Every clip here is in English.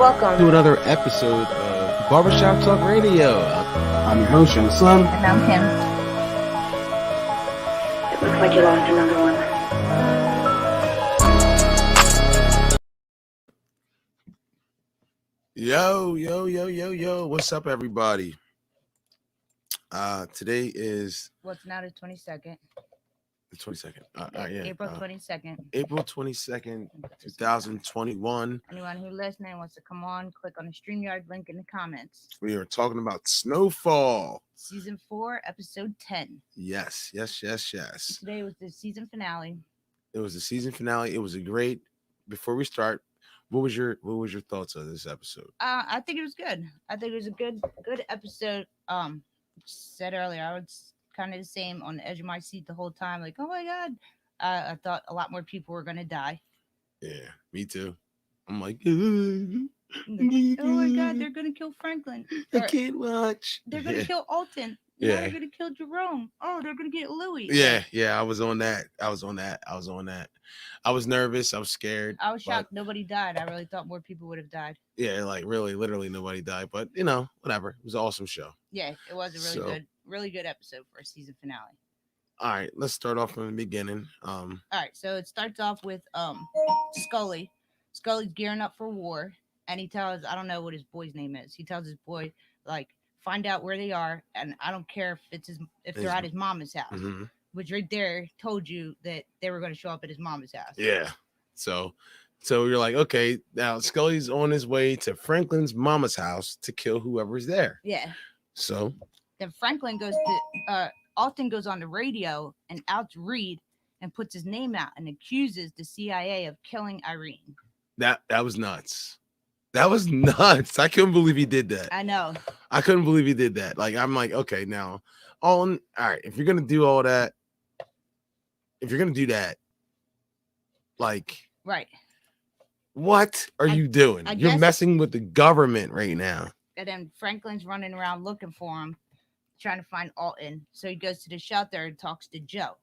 Welcome to another episode of Barbershop Talk Radio. I'm your host, Young Slim. And I'm Kim. It looks like you lost another one. Yo. What's up, everybody? Today is... What's now the 22nd? The 22nd. April 22nd. April 22nd, 2021. Anyone who listening wants to come on, click on the StreamYard link in the comments. We are talking about Snowfall. Season 4, episode 10. Yes. Today was the season finale. It was the season finale. It was a great... Before we start, what was your thoughts of this episode? I think it was good. I think it was a good episode. Said earlier, I was kind of the same, on the edge of my seat the whole time. Like, oh my God. I thought a lot more people were going to die. Yeah, me too. I'm like, oh my God, they're going to kill Franklin. I can't watch. They're going to kill Alton. Yeah. They're going to kill Jerome. Oh, they're going to get Louis. Yeah, I was on that. I was nervous. I was scared. I was shocked nobody died. I really thought more people would have died. Yeah, like really, literally nobody died. But, whatever. It was an awesome show. Yeah, it was a really good episode for a season finale. All right, let's start off from the beginning. All right, so it starts off with Scully. Scully's gearing up for war, and he tells, I don't know what his boy's name is. He tells his boy, like, find out where they are, and I don't care if they're at his mama's house. Mm-hmm. Which right there told you that they were going to show up at his mama's house. Yeah. So you're like, okay, now Scully's on his way to Franklin's mama's house to kill whoever's there. Yeah. So then Franklin goes to Alton goes on the radio and outs Reed and puts his name out and accuses the CIA of killing Irene. That was nuts. That was nuts. I couldn't believe he did that. I know. I couldn't believe he did that. Like, I'm like, okay, now all right, if you're gonna do all that, like, right. What are you doing? You're messing with the government right now. And then Franklin's running around looking for him, trying to find Alton. So he goes to the shelter and talks to Joe.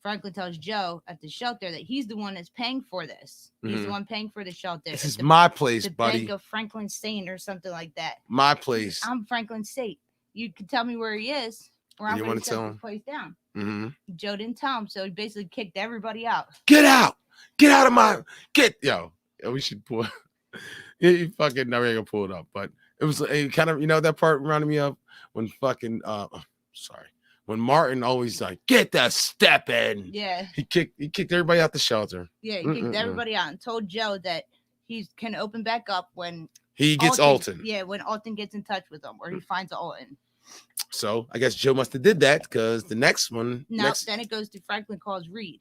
Franklin tells Joe at the shelter that he's the one that's paying for this. He's the one paying for the shelter. This is my place, buddy. Bank of Franklin State or something like that. My place. I'm Franklin State. You can tell me where he is, or I'm going to shut this place down. Mm-hmm. Joe didn't tell him, so he basically kicked everybody out. Get out! Get out of my... Yo, we should pull... You fucking never gonna pull it up, but it was kind of, that part reminded me of when fucking... When Martin always like, get that step in. Yeah. He kicked everybody out the shelter. Yeah, he kicked everybody out and told Joe that he can open back up when he gets Alton. Yeah, when Alton gets in touch with him or he finds Alton. So I guess Joe must have did that because the next one. Then it goes to Franklin calls Reed.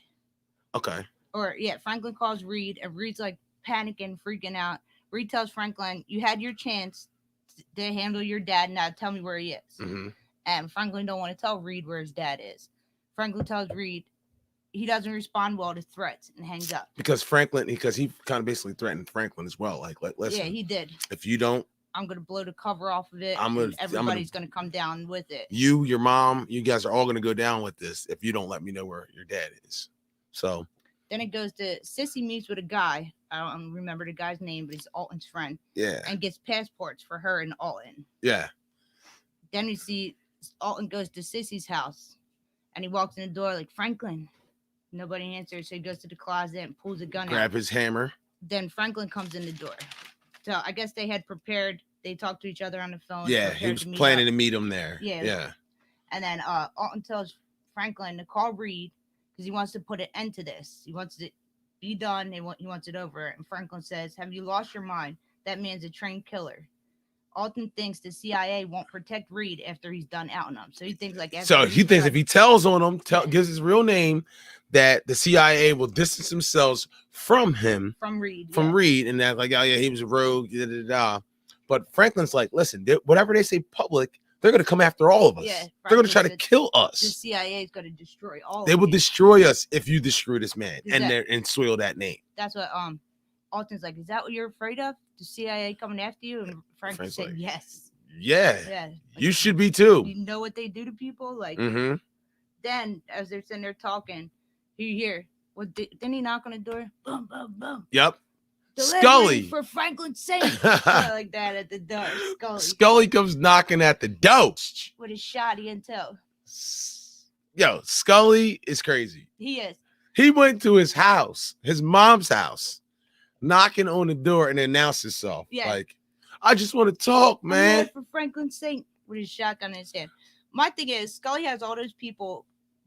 Okay. Franklin calls Reed and Reed's like panicking, freaking out. Reed tells Franklin, you had your chance to handle your dad. Now tell me where he is. Mm-hmm. And Franklin don't want to tell Reed where his dad is. Franklin tells Reed he doesn't respond well to threats and hangs up. Because he kind of basically threatened Franklin as well. Like listen. Yeah, he did. If you don't, I'm going to blow the cover off of it. Everybody's going to come down with it. You, your mom, you guys are all going to go down with this if you don't let me know where your dad is. So. Then it goes to Sissy meets with a guy. I don't remember the guy's name, but he's Alton's friend. Yeah. And gets passports for her and Alton. Yeah. Then we see Alton goes to Sissy's house and he walks in the door like, Franklin. Nobody answers, so he goes to the closet and pulls a gun out. Grab his hammer. Then Franklin comes in the door. So I guess they had prepared. They talked to each other on the phone. Yeah, he was planning to meet him there. Yeah. And then Alton tells Franklin to call Reed because he wants to put an end to this. He wants it to be done. He wants it over. And Franklin says, have you lost your mind? That man's a trained killer. Alton thinks the CIA won't protect Reed after he's done outing him. So he thinks if he tells on him, gives his real name, that the CIA will distance themselves from him. From Reed. And that like, oh yeah, he was a rogue. But Franklin's like, listen, whatever they say public, they're going to come after all of us. Yeah, they're going to try to kill us. The CIA is going to destroy all of us. They will destroy us if you destroy this man and soil that name. That's what Alton's like, is that what you're afraid of? The CIA coming after you? And Franklin said, like, yes. Yeah. Like, you should be too. You know what they do to people? Like, mm-hmm. Then as they're sitting there talking, you hear, didn't he knock on the door? Boom, boom, boom. Yep. Scully. for Franklin Saint. Like that at the door. Scully comes knocking at the door with his shotty in tow. Yo, Scully is crazy. He is. He went to his house, his mom's house, knocking on the door and announced himself. Yeah. Like, I just want to talk, man. I'm here for Franklin Saint with his shotgun in his hand. My thing is, Scully has all those people.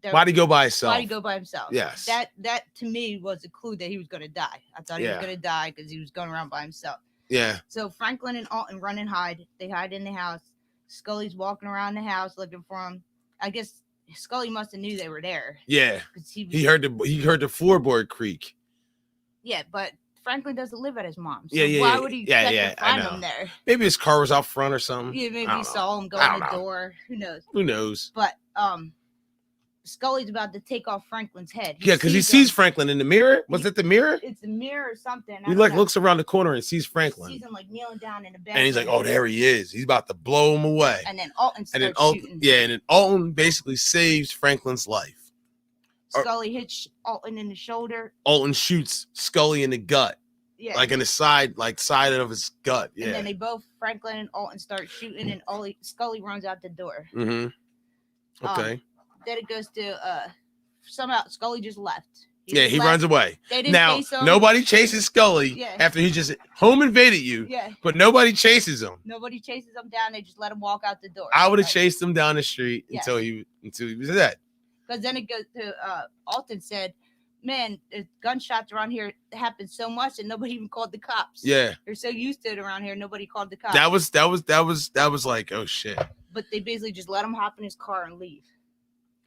Why'd he go by himself? Why'd he go by himself? Yes. That to me was a clue that he was going to die. I thought he was going to die because he was going around by himself. Yeah. So Franklin and Alton run and hide. They hide in the house. Scully's walking around the house looking for him. I guess Scully must have knew they were there. Yeah. He heard the floorboard creak. Yeah, but Franklin doesn't live at his mom's. So yeah. Why would he expect to find him there? Maybe his car was out front or something. Yeah, maybe he saw him go in the door. Who knows? Who knows? But Scully's about to take off Franklin's head. Because he sees Franklin in the mirror. Was it the mirror? It's a mirror or something. He looks around the corner and sees Franklin. He sees him like kneeling down in the bed. And he's like, "Oh, there he is. He's about to blow him away." And then Alton starts shooting. Yeah, and then Alton basically saves Franklin's life. Scully hits Alton in the shoulder. Alton shoots Scully in the gut. Yeah. Like in the side of his gut. Yeah. And then they both, Franklin and Alton, start shooting, and Scully runs out the door. Mm-hmm. Okay. Then it goes to somehow Scully just left. He runs away. They didn't now, chase him. Nobody chases Scully after he just home invaded you. Yeah. But nobody chases him. Nobody chases him down. They just let him walk out the door. I would have chased him down the street until he was dead. Because then it goes to Alton said, "Man, gunshots around here happen so much and nobody even called the cops. Yeah. They're so used to it around here, nobody called the cops." That was like, oh shit. But they basically just let him hop in his car and leave.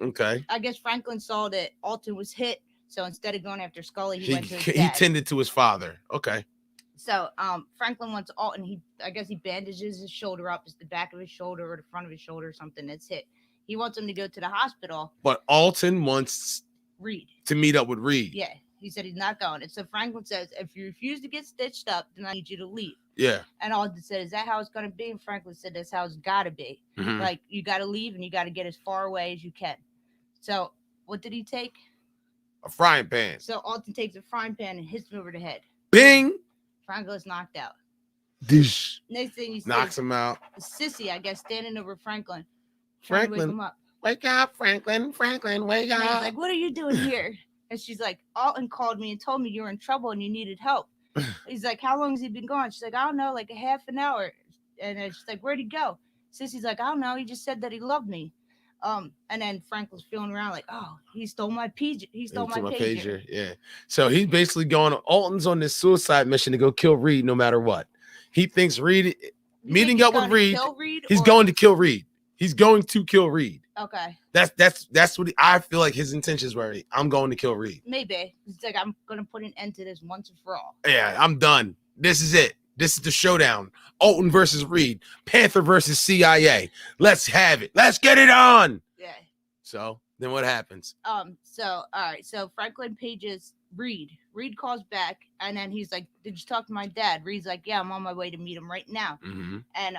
Okay. I guess Franklin saw that Alton was hit, so instead of going after Scully, he went to his dad. He tended to his father. Okay. So Franklin wants Alton. I guess he bandages his shoulder up. It's the back of his shoulder or the front of his shoulder or something that's hit. He wants him to go to the hospital. But Alton wants Reed to meet up with Reed. Yeah. He said he's not going. And so Franklin says, if you refuse to get stitched up, then I need you to leave. Yeah. And Alton said, is that how it's going to be? And Franklin said, that's how it's got to be. Mm-hmm. Like, you got to leave and you got to get as far away as you can. So what did he take? A frying pan. So Alton takes a frying pan and hits him over the head. Bing. Franklin's knocked out. Dish. Next thing he knocks him out. Sissy, I guess, standing over Franklin. Franklin, wake him up. Wake up, Franklin. Franklin, wake up. He's like, what are you doing here? And she's like, Alton called me and told me you were in trouble and you needed help. He's like, how long has he been gone? She's like, I don't know, like a half an hour. And then she's like, where'd he go? Sissy's like, I don't know. He just said that he loved me. And then Franklin's feeling around like, oh, he stole my pager. He stole my pager. Yeah. So he's basically going. Alton's on this suicide mission to go kill Reed, no matter what. He thinks Reed meeting up with Reed. He's going to kill Reed. He's going to kill Reed. Okay. That's what I feel like his intentions were. I'm going to kill Reed. Maybe it's like I'm gonna put an end to this once and for all. Yeah, I'm done. This is it. This is the showdown. Alton versus Reed. Panther versus CIA. Let's have it. Let's get it on. Yeah. So then what happens? So all right. So Franklin pages Reed. Reed calls back, and then he's like, "Did you talk to my dad?" Reed's like, "Yeah, I'm on my way to meet him right now." Mm-hmm. And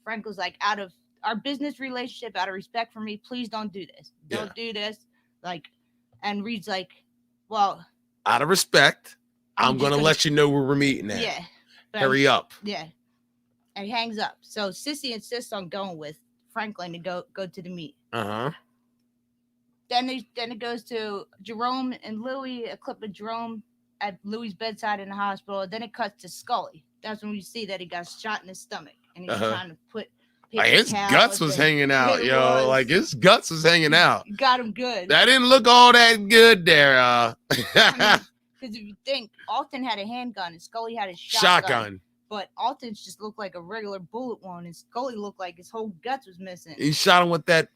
Franklin's like, out of our business relationship, out of respect for me, please don't do this. Don't do this. Like, and Reed's like, well, out of respect, I'm gonna let you know where we're meeting at. Yeah. Hurry up. Yeah. And he hangs up. So Sissy insists on going with Franklin to go to the meet. Uh-huh. Then it goes to Jerome and Louie, a clip of Jerome at Louie's bedside in the hospital. Then it cuts to Scully. That's when we see that he got shot in his stomach and he's trying to put like his guts was hanging out, yo. Like his guts was hanging out. You got him good. That didn't look all that good there. Because if you think Alton had a handgun and Scully had a shotgun. But Alton's just looked like a regular bullet wound, and Scully looked like his whole guts was missing. He shot him with that.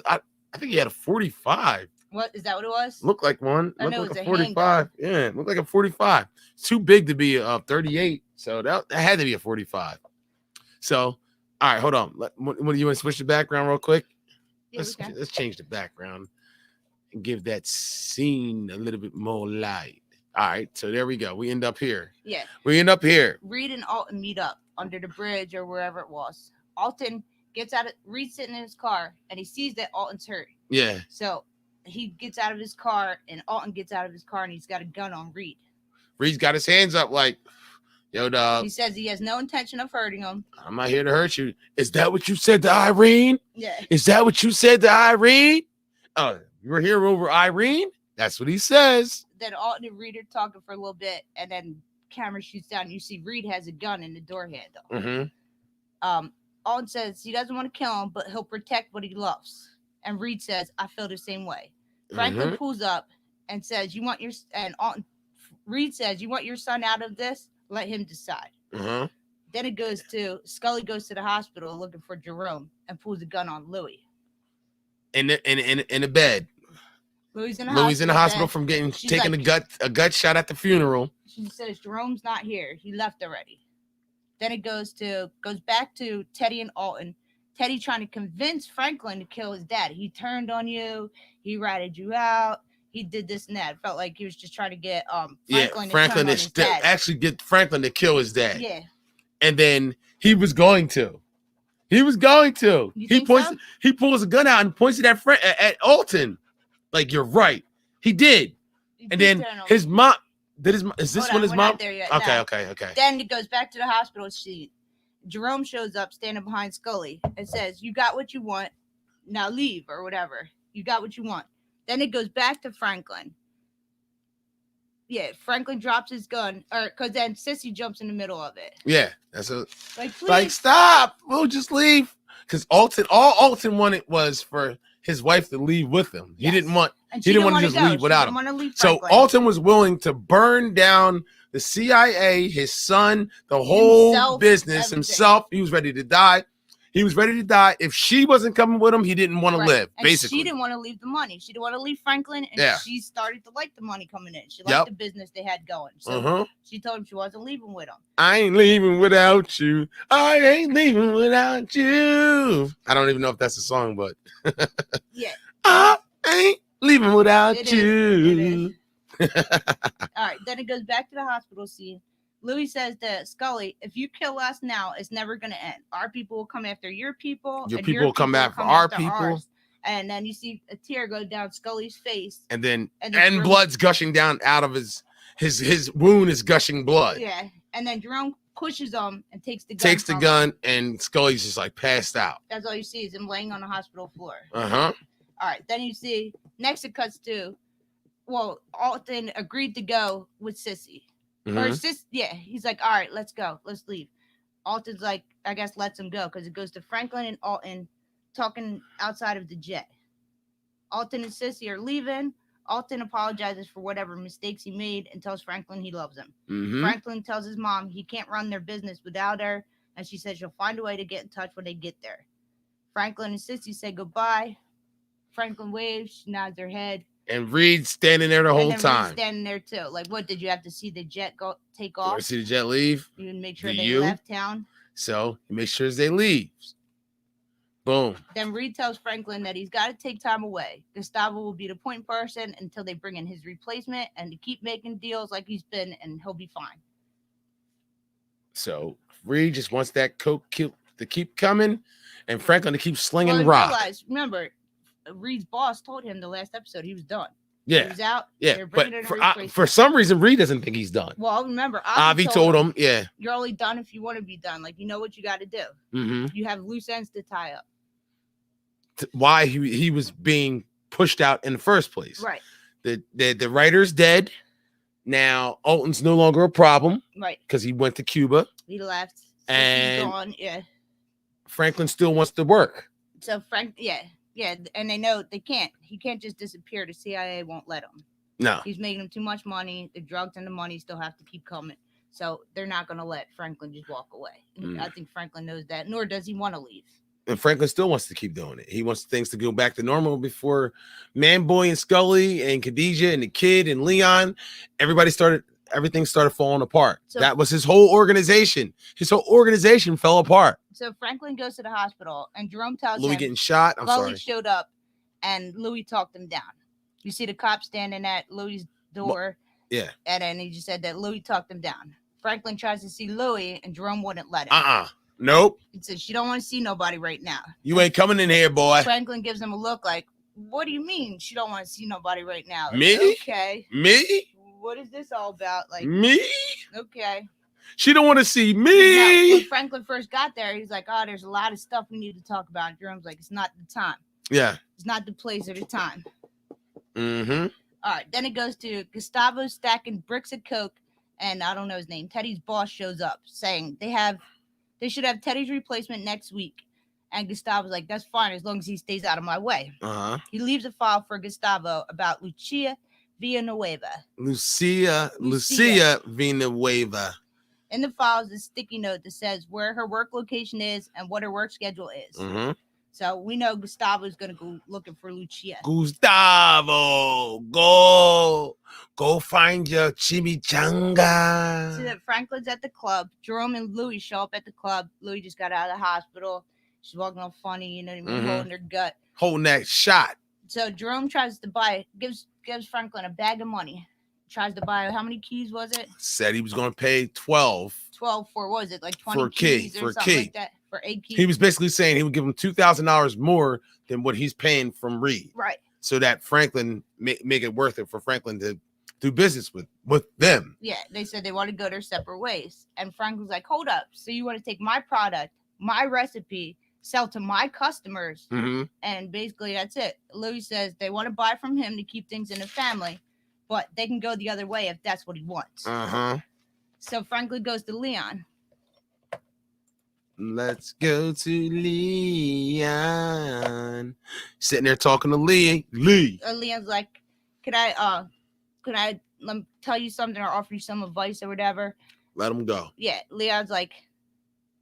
I think he had a 45. What is that? What it was? Looked like one. I know looked like it was a 45. Yeah, looked like a 45. It's too big to be a 38, so that had to be a 45. So, all right, hold on. What do you want to switch the background real quick? Yeah, let's change the background and give that scene a little bit more light. All right, so there we go. We end up here. Yeah. We end up here. Reed and Alton meet up under the bridge or wherever it was. Alton gets out of Reed's sitting in his car and he sees that Alton's hurt. Yeah. So he gets out of his car and Alton gets out of his car and he's got a gun on Reed. Reed's got his hands up like, yo, dog. He says he has no intention of hurting him. I'm not here to hurt you. Is that what you said to Irene? Yeah. Is that what you said to Irene? Oh, you were here over Irene? That's what he says. Then Alton and Reed are talking for a little bit, and then camera shoots down. You see Reed has a gun in the door handle. Mm-hmm. Alton says he doesn't want to kill him, but he'll protect what he loves. And Reed says, I feel the same way. Franklin pulls up and says, Reed says, you want your son out of this? Let him decide. Uh-huh. Then it goes to Scully goes to the hospital looking for Jerome and pulls a gun on Louis. In the bed. Louis in the hospital from getting taken a gut shot at the funeral. She says Jerome's not here. He left already. Then it goes back to Teddy and Alton. Teddy trying to convince Franklin to kill his dad. He turned on you. He ratted you out. He did this and that. It felt like he was just trying to get Franklin to actually get Franklin to kill his dad. Yeah. And then he was going to. He pulls a gun out and points it at Alton. Like, you're right. He did. And then his mom is this when his mom? Okay. Then it goes back to the hospital scene. Jerome shows up standing behind Scully and says, you got what you want. Now leave or whatever. You got what you want. Then it goes back to Franklin. Yeah, Franklin drops his gun, because then Sissy jumps in the middle of it. Yeah, that's like stop. We'll just leave. Because all Alton wanted was for his wife to leave with him. He didn't want. He didn't want to just leave without him. So Alton was willing to burn down the CIA, his son, the whole business, himself. He was ready to die. He was ready to die. If she wasn't coming with him, he didn't want to live, and basically. She didn't want to leave the money. She didn't want to leave Franklin, and she started to like the money coming in. She liked the business they had going. So she told him she wasn't leaving with him. I ain't leaving without you. I ain't leaving without you. I don't even know if that's a song, but yeah. I ain't leaving without you. All right, then it goes back to the hospital scene. Louis says to Scully, if you kill us now, it's never going to end. Our people will come after your people. Your people will come after our people. Ours. And then you see a tear go down Scully's face. And blood's gushing down out of his wound is gushing blood. Yeah. And then Jerome pushes him and takes the gun. And Scully's just like passed out. That's all you see is him laying on the hospital floor. Uh-huh. All right. Then you see, next it cuts to, Alton agreed to go with Sissy. Mm-hmm. He's like, all right, let's go. Let's leave. Alton's like, I guess lets him go because it goes to Franklin and Alton talking outside of the jet. Alton and Sissy are leaving. Alton apologizes for whatever mistakes he made and tells Franklin he loves him. Mm-hmm. Franklin tells his mom he can't run their business without her, and she says she'll find a way to get in touch when they get there. Franklin and Sissy say goodbye. Franklin waves, she nods her head. And Reed's standing there the whole time. Reed's standing there too. Like, what did you have to see the jet take off? You see the jet leave? You make sure they left town. So you make sure they leave. Boom. Then Reed tells Franklin that he's got to take time away. Gustavo will be the point person until they bring in his replacement, and to keep making deals like he's been, and he'll be fine. So Reed just wants that coke to keep coming, and Franklin to keep slinging rock. Remember, Reed's boss told him the last episode he was done. Yeah, he was out. Yeah, but for some reason, Reed doesn't think he's done. Well, remember, Avi told him, you're only done if you want to be done. Like, you know what you got to do. Mm-hmm. You have loose ends to tie up. Why he was being pushed out in the first place. Right. The writer's dead. Now Alton's no longer a problem. Right. Because he went to Cuba. He left. And gone. Yeah. Franklin still wants to work. So yeah, and they know they can't. He can't just disappear. The CIA won't let him. No. He's making them too much money. The drugs and the money still have to keep coming. So they're not going to let Franklin just walk away. I think Franklin knows that, nor does he want to leave. And Franklin still wants to keep doing it. He wants things to go back to normal before Manboy and Scully and Khadijah and the kid and Leon, everything started falling apart. So that was his whole organization. His whole organization fell apart. So Franklin goes to the hospital and Jerome tells Louis him getting shot. Louis showed up and Louis talked him down. You see the cop standing at Louis' door. Yeah. And then he just said that Louis talked him down. Franklin tries to see Louis and Jerome wouldn't let him. Nope. He says, she don't want to see nobody right now. You ain't coming in here, boy. Franklin gives him a look like, what do you mean she don't want to see nobody right now? Me? Okay. Me? what is this all about? Like, me? okay. She don't want to see Now, me. when Franklin first got there, he's like, oh, there's a lot of stuff we need to talk about. And Jerome's like, it's not the time. Yeah. It's not the place or the time. Mm-hmm. All right. Then it goes to Gustavo stacking bricks of coke, and I don't know his name. Teddy's boss shows up saying they should have Teddy's replacement next week. And Gustavo's like, that's fine as long as he stays out of my way. Uh-huh. He leaves a file for Gustavo about Lucia Villanueva. Lucia Villanueva. In the file is a sticky note that says where her work location is and what her work schedule is. Mm-hmm. So we know Gustavo's going to go looking for Lucia. Gustavo, go find your chimichanga. See that Franklin's at the club. Jerome and Louis show up at the club. Louis just got out of the hospital. She's walking all funny, you know what I mean, holding her gut. Holding that shot. So Jerome tries to gives Franklin a bag of money. Tries to buy, how many keys was it? Said he was going to pay 12. 12 for, what was it, like 20 for a key, keys for or a something key. like that? For 8 keys? He was basically saying he would give him $2,000 more than what he's paying from Reed. Right. So that Franklin make it worth it for Franklin to do business with them. Yeah, they said they want to go their separate ways. And Franklin's like, hold up. So you want to take my product, my recipe, sell to my customers, and basically that's it. Louis says they want to buy from him to keep things in the family, but they can go the other way if that's what he wants. So Franklin goes to Leon. Let's go to Leon. Sitting there talking to Lee. Leon's like, can I let me tell you something or offer you some advice or whatever? Let him go. Yeah, Leon's like,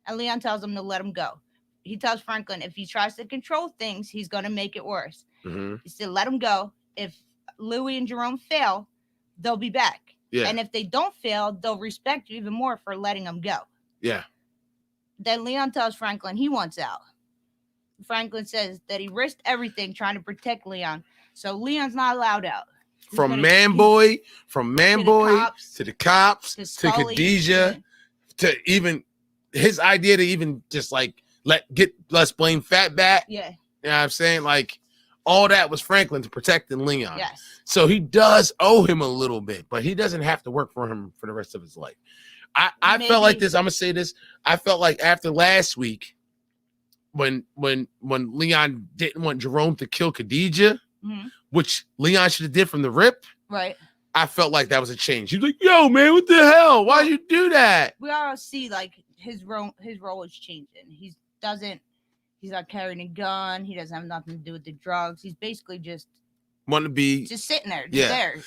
and Leon tells him to let him go. He tells Franklin if he tries to control things, he's going to make it worse. He said, let him go. If Louis and Jerome fail, they'll be back. Yeah. And if they don't fail, they'll respect you even more for letting them go. Yeah. Then Leon tells Franklin he wants out. Franklin says that he risked everything trying to protect Leon. So Leon's not allowed out. From man boy to the cops, to Scully, Khadijah, to even his idea to even just like let's blame Fatback. Yeah. You know what I'm saying? Like all that was Franklin to protecting Leon. Yes. So he does owe him a little bit, but he doesn't have to work for him for the rest of his life. I felt like this. I'm gonna say this. I felt like after last week, when Leon didn't want Jerome to kill Khadijah, which Leon should have did from the rip. Right. I felt like that was a change. He was like, "Yo, man, what the hell? Why'd you do that?" We all see like his role is changing. He's not carrying a gun. He doesn't have nothing to do with the drugs. He's basically just want to be just sitting there. Just there.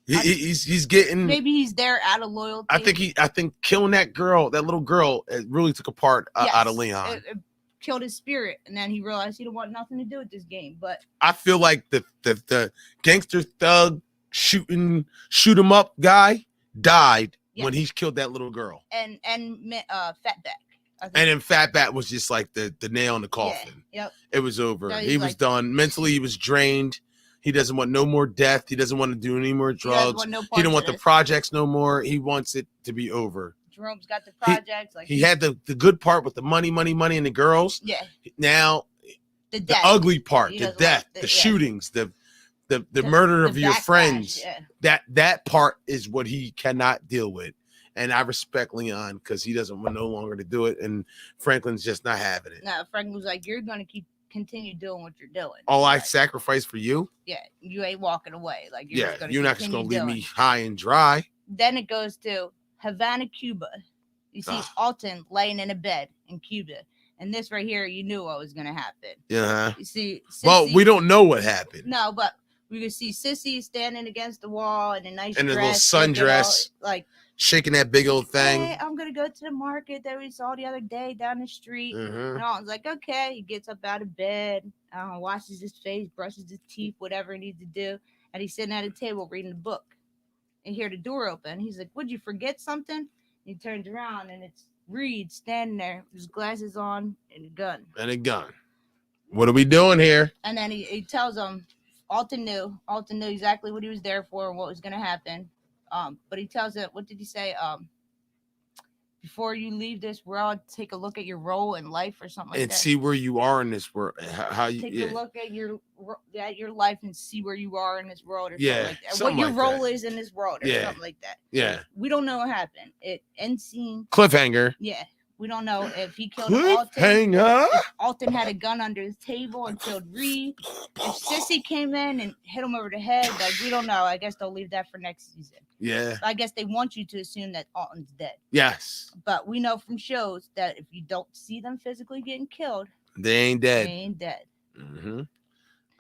He's getting, maybe he's there out of loyalty. I think killing that little girl, it really took a part out of Leon. It killed his spirit, and then he realized he didn't want nothing to do with this game. But I feel like the gangster thug shoot him up guy died when he killed that little girl. And Fatback. And then Fatback was just like the nail in the coffin. Yeah, yep. It was over. So he was done. Mentally, he was drained. He doesn't want no more death. He doesn't want to do any more drugs. He don't want the projects no more. He wants it to be over. Jerome's got the projects. He had the good part with the money, and the girls. Yeah. Now the ugly part, the death, the shootings, the murder of your friends. Yeah. That part is what he cannot deal with. And I respect Leon because he doesn't want no longer to do it. And Franklin's just not having it. No, Franklin's like, you're going to continue doing what you're doing. All I sacrifice for you? Yeah, you ain't walking away. Like you're not just going to leave me high and dry. Then it goes to Havana, Cuba. You see Alton laying in a bed in Cuba. And this right here, you knew what was going to happen. Yeah. You see Sissy, well, we don't know what happened. No, but we could see Sissy standing against the wall in a nice dress. And a little sundress. Like shaking that big old thing. Hey, I'm gonna go to the market that we saw the other day down the street. And I was like, okay. He gets up out of bed, washes his face, brushes his teeth, whatever he needs to do, and he's sitting at a table reading a book. And hear the door open. He's like, "Would you forget something?" And he turns around, and it's Reed standing there with his glasses on and a gun. What are we doing here? And then he tells him, Alton knew exactly what he was there for and what was gonna happen. But he tells it. What did he say? before you leave this world, take a look at your role in life or something like And that. see where you are in this world. How you Take yeah. a look at your life and see where you are in this world or Yeah, something like that. something What your like role that. is in this world or Yeah. something like that. Yeah. We don't know what happened. It end scene. Cliffhanger. Yeah. We don't know if he killed Alton. Cliffhanger. If Alton had a gun under his table and killed Reed. If Sissy came in and hit him over the head, like we don't know. I guess they'll leave that for next season. Yeah. I guess they want you to assume that Alton's dead. Yes. But we know from shows that if you don't see them physically getting killed, They ain't dead. they ain't dead. Mm-hmm.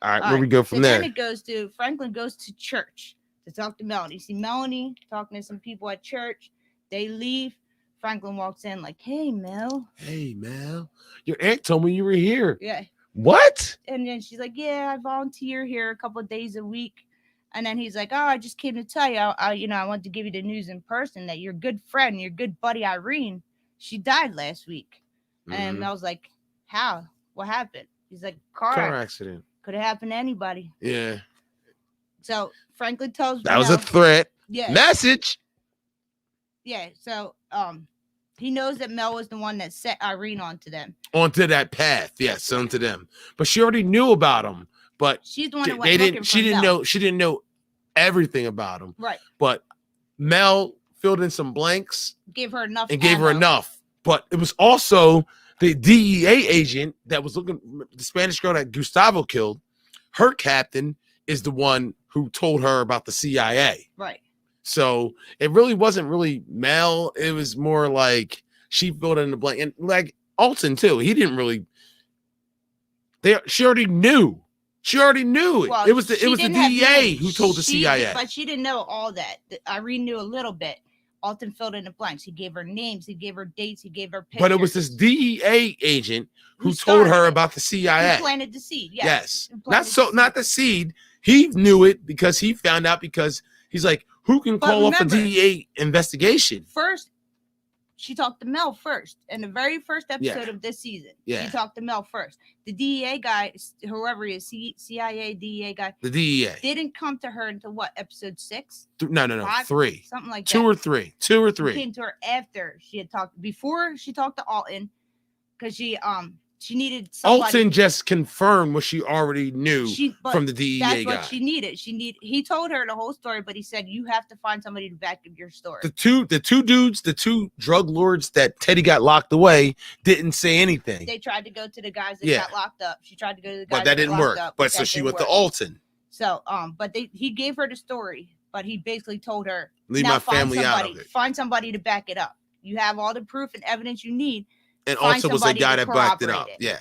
All right, where we go from there? Then it goes to Franklin goes to church to talk to Melanie. See Melanie talking to some people at church. They leave. Franklin walks in like, "Hey, Mel." Hey, Mel. Your aunt told me you were here. Yeah. What? And then she's like, "Yeah, I volunteer here a couple of days a week." And then he's like, "Oh, I just came to tell you, I want to give you the news in person that your good friend, your good buddy Irene, she died last week." And Mhm. I was like, "How? What happened?" He's like, Car accident. Could have happened to anybody." Yeah. So Franklin tells That was a threat. Yeah. Message. Yeah. So he knows that Mel was the one that set Irene onto them. Onto that path. Yes, onto them. But she already knew about him. But she's the one that they went didn't. She didn't Mel. know. She didn't know everything about him. Right. But Mel filled in some blanks. Gave her enough. And gave her enough. But it was also the DEA agent that was looking. The Spanish girl that Gustavo killed. Her captain is the one who told her about the CIA. Right. So it really wasn't really Mel. It was more like she filled in the blank. And like Alton too. He didn't really. She already knew. She already knew it. Well, it was the DEA who told the CIA. But she didn't know all that. Irene knew a little bit. Alton filled in the blanks. He gave her names. He gave her dates. He gave her pictures. But it was this DEA agent who told her about the CIA. Who planted the seed. Yes. Not the seed. He knew it because he found out because he's like, who can call off a DEA investigation? First, she talked to Mel first. In the very first episode of this season. Yeah. She talked to Mel first. The DEA guy, whoever he is, CIA, DEA guy. The DEA. Didn't come to her until what, episode 6? No. 5? 3. Something like that. 2 or 3. 2 or 3. He came to her after she had talked. Before she talked to Alton. Because she needed somebody. Alton just confirmed what she already knew from the DEA that's guy. What she needed. He told her the whole story, but he said you have to find somebody to back up your story. The two drug lords that Teddy got locked away didn't say anything. They tried to go to the guys that got locked up. She tried to go to the guys but that didn't work. Up, but so she went to Alton. So but he gave her the story, but he basically told her leave my family out of it. Find somebody to back it up. You have all the proof and evidence you need. And also was a guy that backed it up. Yeah.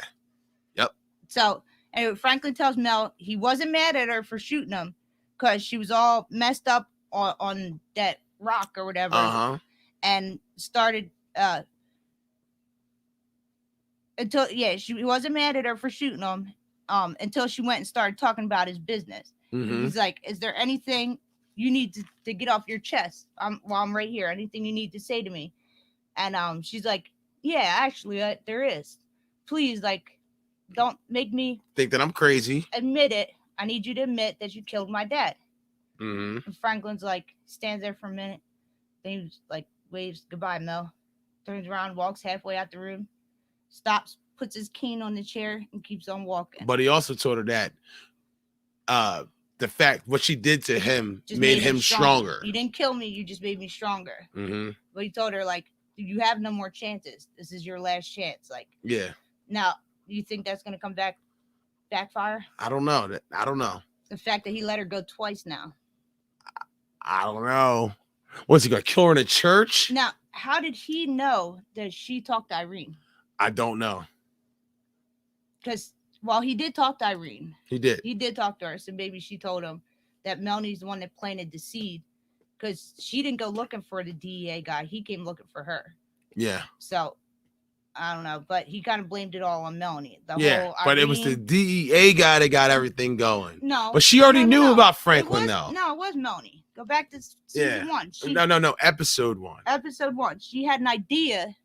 Yep. So anyway, Franklin tells Mel he wasn't mad at her for shooting him because she was all messed up on that rock or whatever. And started he wasn't mad at her for shooting him until she went and started talking about his business. Mm-hmm. He's like, is there anything you need to get off your chest? I'm right here. Anything you need to say to me? And she's like, yeah, actually, there is. Please, like, don't make me think that I'm crazy. Admit it. I need you to admit that you killed my dad. Mm-hmm. And Franklin's like, stands there for a minute. Then he's like, waves goodbye, Mel. Turns around, walks halfway out the room, stops, puts his cane on the chair, and keeps on walking. But he also told her that the fact what she did to him made him stronger. You didn't kill me. You just made me stronger. Mm-hmm. But he told her, like, you have no more chances. This is your last chance. Like, yeah. Now, do you think that's going to come backfire? I don't know. The fact that he let her go twice now. I don't know. Was he going to kill her in a church? Now, how did he know that she talked to Irene? I don't know. Because, well, he did talk to Irene. He did. He did talk to her. So maybe she told him that Melanie's the one that planted the seed. Because she didn't go looking for the DEA guy. He came looking for her. Yeah. So, I don't know. But he kind of blamed it all on Melanie. But it was the DEA guy that got everything going. No. But she already knew about Franklin, though. No, it was Melanie. Go back to season 1. No. Episode 1. Episode 1. She had an idea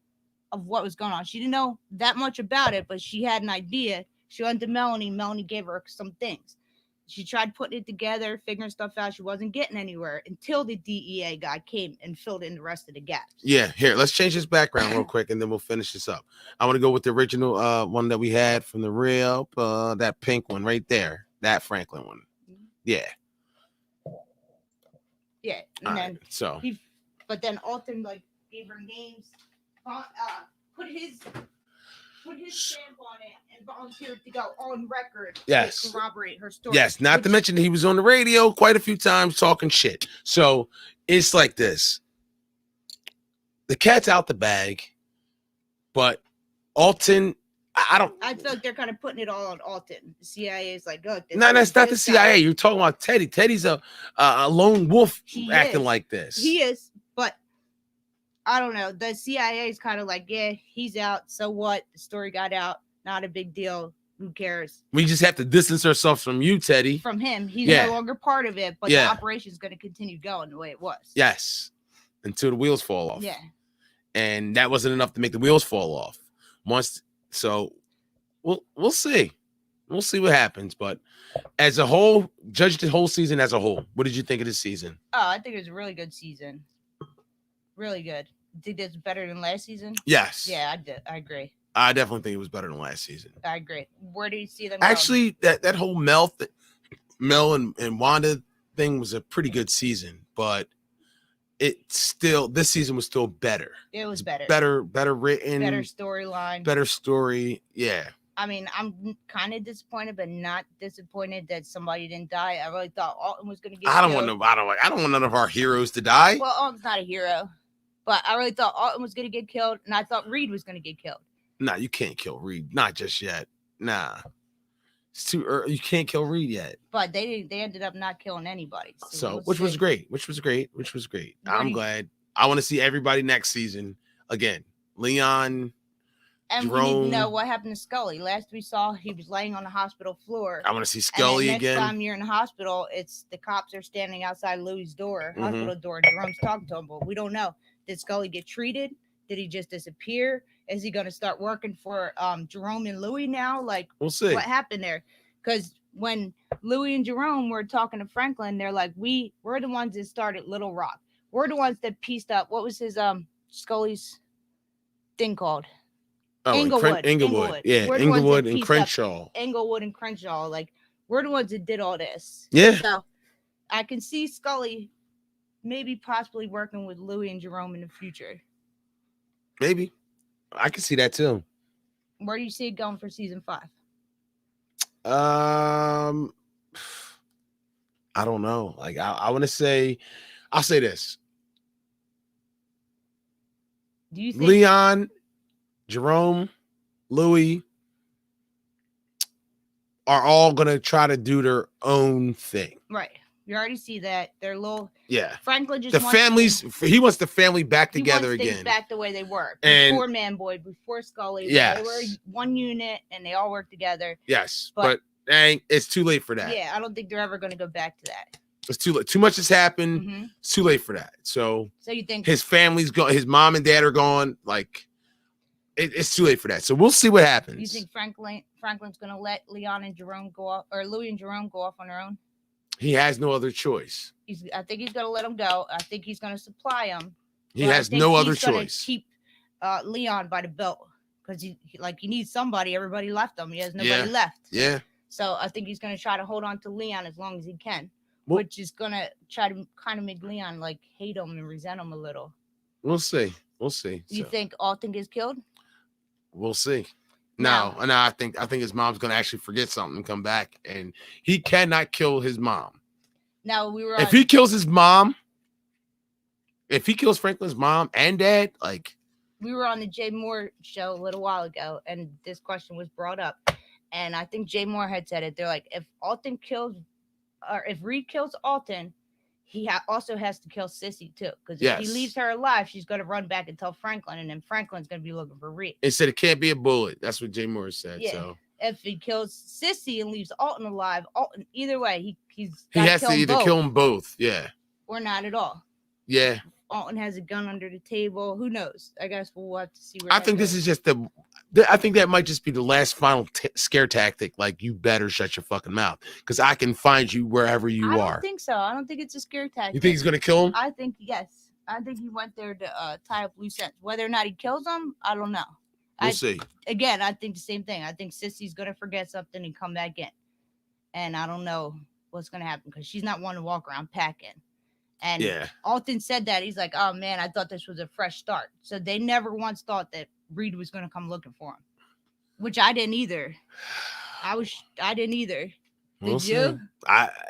of what was going on. She didn't know that much about it, but she had an idea. She went to Melanie. Melanie gave her some things. She tried putting it together, figuring stuff out. She wasn't getting anywhere until the DEA guy came and filled in the rest of the gaps. Yeah, here, let's change this background real quick, and then we'll finish this up. I want to go with the original one that we had from the real, that pink one right there, that Franklin one. Yeah. Yeah, and then so. But then Alton like gave her names, put his stamp on it, and volunteered to go on record to corroborate her story. Yes, not to mention he was on the radio quite a few times talking shit. So it's like this. The cat's out the bag, but Alton, I feel like they're kind of putting it all on Alton. The CIA is like, oh, no, that's not the CIA. You're talking about Teddy. Teddy's a lone wolf acting like this. He is, but I don't know. The CIA is kind of like, yeah, he's out. So what? The story got out. Not a big deal. Who cares? We just have to distance ourselves from you, Teddy. From him. He's no longer part of it, but the operation is going to continue going the way it was. Yes. Until the wheels fall off. Yeah. And that wasn't enough to make the wheels fall off. So we'll see. We'll see what happens. But as a whole, judge the whole season as a whole. What did you think of this season? Oh, I think it was a really good season. Really good. Think it's better than last season? Yes. Yeah, I agree. I definitely think it was better than last season. I agree. Where do you see them Actually, that whole Mel and Wanda thing was a pretty good season, but this season was still better. It was better. Better written. Better storyline. Better story. Yeah. I mean, I'm kind of disappointed, but not disappointed that somebody didn't die. I really thought Alton was going to get killed. I don't want none of our heroes to die. Well, Alton's not a hero, but I really thought Alton was going to get killed, and I thought Reed was going to get killed. Nah, you can't kill Reed. Not just yet. Nah. It's too early. You can't kill Reed yet. But they ended up not killing anybody. So which was great. I'm glad. I want to see everybody next season again. Leon, and Jerome. We need to know what happened to Scully. Last we saw, he was laying on the hospital floor. I want to see Scully again. Next time you're in the hospital, it's the cops are standing outside Louis' door, hospital door. Jerome's talking to him, but we don't know. Did Scully get treated? Did he just disappear? Is he going to start working for Jerome and Louis now? Like, we'll see what happened there. Because when Louis and Jerome were talking to Franklin, they're like, we're the ones that started Little Rock. We're the ones that pieced up. What was his Scully's thing called? Oh, Inglewood. Yeah, Inglewood and Crenshaw. Inglewood and Crenshaw. Like, we're the ones that did all this. Yeah. So I can see Scully maybe possibly working with Louis and Jerome in the future. Maybe. I can see that too. Where do you see it going for season 5? I don't know. Like I want to say, I'll say this. Do you think Leon, Jerome, Louis are all gonna try to do their own thing? Right. You already see that they're little. Yeah. Franklin just he wants the family back together again. Back the way they were and before Man Boy, before Scully. Yes. They were one unit and they all worked together. Yes, but dang, it's too late for that. Yeah, I don't think they're ever going to go back to that. It's too late. Too much has happened. Mm-hmm. It's too late for that. So you think his family's gone? His mom and dad are gone. Like it's too late for that. So we'll see what happens. You think Franklin's going to let Leon and Jerome go off, or Louis and Jerome go off on their own? He has no other choice. I think he's going to let them go. I think he's going to supply them. He has no other choice. Keep Leon by the belt because he needs somebody. Everybody left him. He has nobody left. Yeah. So I think he's going to try to hold on to Leon as long as he can, which is going to try to kind of make Leon like hate him and resent him a little. We'll see. You think Alton gets killed? We'll see. No, I think his mom's gonna actually forget something and come back, and he cannot kill his mom. Now if he kills his mom, if he kills Franklin's mom and dad, like we were on the Jay Moore show a little while ago, and this question was brought up, and I think Jay Moore had said it. They're like, if Alton kills, or if Reed kills Alton, he also has to kill Sissy too, because if he leaves her alive, she's going to run back and tell Franklin, and then Franklin's going to be looking for Reed. It said it can't be a bullet. That's what Jay Moore said. Yeah. So if he kills Sissy and leaves Alton alive, either way, he has to either kill them both. Yeah. Or not at all. Yeah. Alton has a gun under the table. Who knows? I guess we'll have to see. I think this is just I think that might just be the last final scare tactic. Like, you better shut your fucking mouth because I can find you wherever you I are. don't think so. I don't think it's a scare tactic. You think he's gonna kill him? I think yes. I think he went there to tie up loose ends. Whether or not he kills him, I don't know. We'll see. Again, I think the same thing. I think Sissy's gonna forget something and come back in, and I don't know what's gonna happen because she's not one to walk around packing. And Alton said that he's like, "Oh man, I thought this was a fresh start." So they never once thought that Reed was gonna come looking for him, which I didn't either. I didn't either. Did you?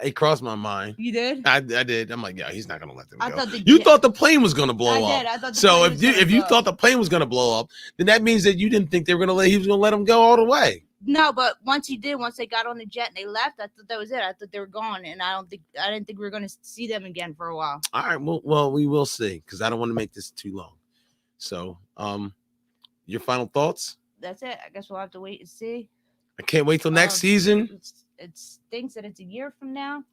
It crossed my mind. You did? I did. I'm like, yeah, he's not gonna let them go. Thought you thought the plane was gonna blow up. I did. I thought. So if you thought the plane was gonna blow up, then that means that you didn't think he was gonna let him go all the way. No, but once they got on the jet and they left, I thought that was it. I thought they were gone, and I didn't think we were gonna see them again for a while. All right, well, we will see because I don't want to make this too long. So, your final thoughts? That's it. I guess we'll have to wait and see. I can't wait till next season. It stinks that it's a year from now.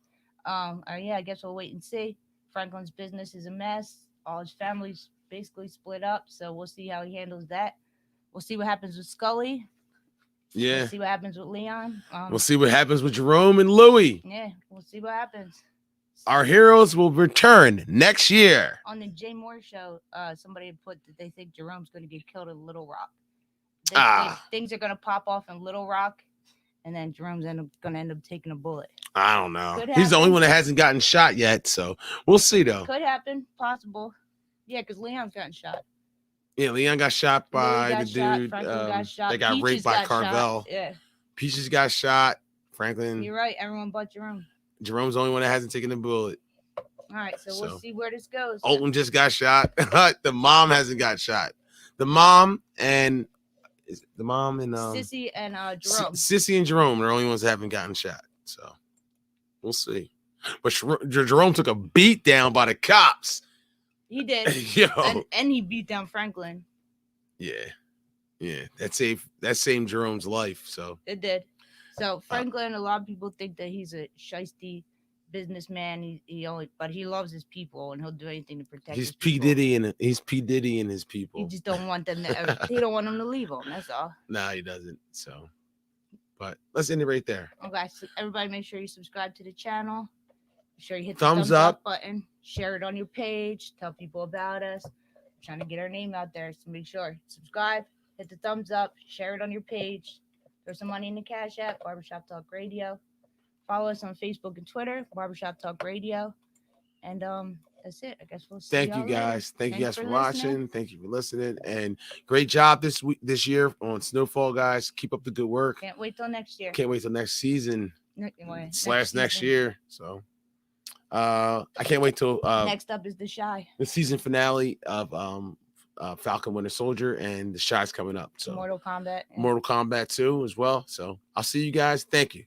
I guess we'll wait and see. Franklin's business is a mess. All his family's basically split up, so we'll see how he handles that. We'll see what happens with Scully. Yeah. We'll see what happens with Leon. We'll see what happens with Jerome and Louie. Yeah, we'll see what happens. Our heroes will return next year. On the Jay Moore show, somebody put that they think Jerome's going to get killed in Little Rock. Things are going to pop off in Little Rock, and then Jerome's going to end up taking a bullet. I don't know. He's the only one that hasn't gotten shot yet, so we'll see, though. Could happen. Possible. Yeah, because Leon's gotten shot. Yeah, Leon got shot by the dude. Got shot. They got raped by Carvel. Yeah. Peaches got shot. Franklin. You're right. Everyone but Jerome. Jerome's the only one that hasn't taken the bullet. All right, so we'll see where this goes. Alton just got shot. The mom hasn't got shot. The mom and Sissy and Jerome. Sissy and Jerome are the only ones that haven't gotten shot. So we'll see. But Jerome took a beat down by the cops. He did. And he beat down Franklin. Yeah. That saved Jerome's life. So it did. So Franklin, a lot of people think that he's a shiesty businessman. But he loves his people and he'll do anything to protect. He's P Diddy and his people. He just don't want them to. He don't want them to leave him. That's all. No, he doesn't. So, but let's end it right there. Okay, so everybody, make sure you subscribe to the channel. Make sure you hit the thumbs up button. Share it on your page. Tell people about us. We're trying to get our name out there, so make sure subscribe, hit the thumbs up, share it on your page. Throw some money in the Cash App, Barbershop Talk Radio. Follow us on Facebook and Twitter, Barbershop Talk Radio. And that's it. I guess we'll see. Thank you guys. Thank you guys for watching. Thank you for listening. And great job this year on Snowfall, guys. Keep up the good work. Can't wait till next year. Can't wait till next season. Next year. So I can't wait till next up is the season finale of Falcon Winter Soldier, and the Shy's coming up. So Mortal Kombat 2 as well. So I'll see you guys. Thank you.